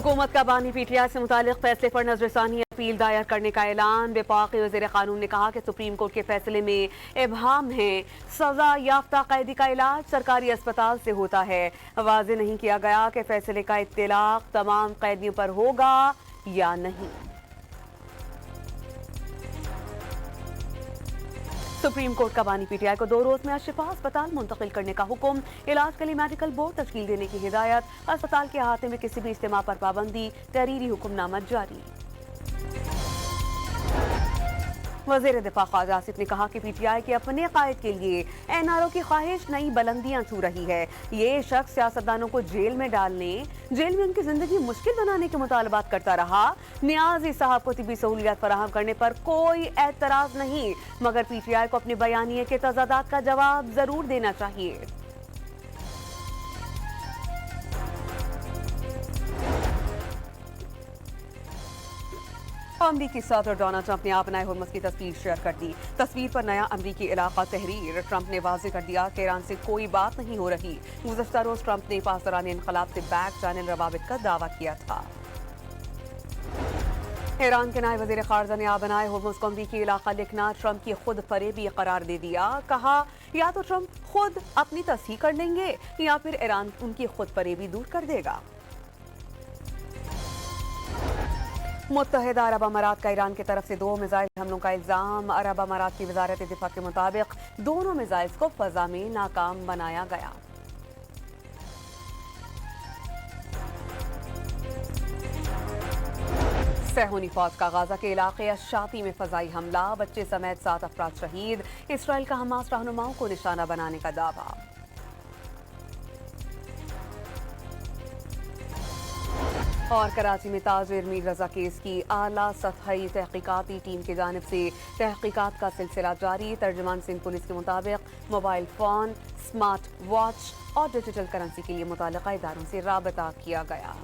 हुकूमत का बानी PTI से मुतालिक फैसले पर नजरसानी अपील दायर करने का ऐलान। वफाकी वज़ीर कानून ने कहा कि सुप्रीम कोर्ट के फैसले में इबहाम है। सजा याफ्ता कैदी का इलाज सरकारी अस्पताल से होता है। वाज़ेह नहीं किया गया कि फैसले का इत्तलाक तमाम कैदियों पर होगा या नहीं। सुप्रीम कोर्ट का बानी PTI को 2 रोज में अशफा अस्पताल मुंतकिल करने का हुक्म। इलाज के लिए मेडिकल बोर्ड तश्कील देने की हिदायत। अस्पताल के अहाते में किसी भी इज्तिमा पर पाबंदी। तहरीरी हुक्मनामा जारी। वज़ीर दिफा ख्वाजा आसिफ ने कहा कि PTI के अपने कायद के लिए NRO की ख्वाहिश नई बुलंदियां छू रही है। ये शख्स सियासतदानों को जेल में डालने, जेल में उनकी जिंदगी मुश्किल बनाने के मुतालबात करता रहा। नियाज़ी साहब को तिब्बी सहूलियात फराहम करने पर कोई एतराज नहीं, मगर PTI को अपने बयानिए के तजादात का जवाब जरूर देना चाहिए। अमरीकी सदर डोनाल्ड ट्रंप ने अपनाए हुर्मुज़ की तस्वीर शेयर कर दी। तस्वीर पर नया अमरीकी इलाका तहरीर। ट्रंप ने वाज़ेह कर दिया कि ईरान से कोई बात नहीं हो रही। गुज़श्ता रोज ट्रंप ने पासदारान इनक़लाब से बैक चैनल रवाबित का दावा किया था। ईरान के नायब वज़ीर ख़ारजा ने बनाए हुर्मुज़ को अमरीकी इलाका लिखना ट्रंप की खुद फरेबी करार दे दिया। कहा या तो ट्रंप खुद अपनी तस्हीह कर लेंगे या फिर ईरान उनकी खुद फरेबी दूर कर देगा। मुत्तहिदा अरब अमारात का ईरान की तरफ से 2 मिसाइल हमलों का इल्जाम। अरब अमारात की वज़ारत दिफा के मुताबिक दोनों मिसाइल्स को फ़ज़ा में नाकाम बनाया गया। सहूनी फौज का गाजा के इलाके अशाती में फ़ज़ाई हमला। बच्चे समेत 7 अफराद शहीद। इसराइल का हमास रहनुमाओं को निशाना बनाने का दावा। और कराची में ताजिर मीर रजा केस की आला सतही तहकीकाती टीम की जानिब से तहकीकात का सिलसिला जारी। तर्जुमान सिंध पुलिस के मुताबिक मोबाइल फ़ोन, स्मार्ट वॉच और डिजिटल करेंसी के लिए मुताल्लिका इदारों से राबता किया गया।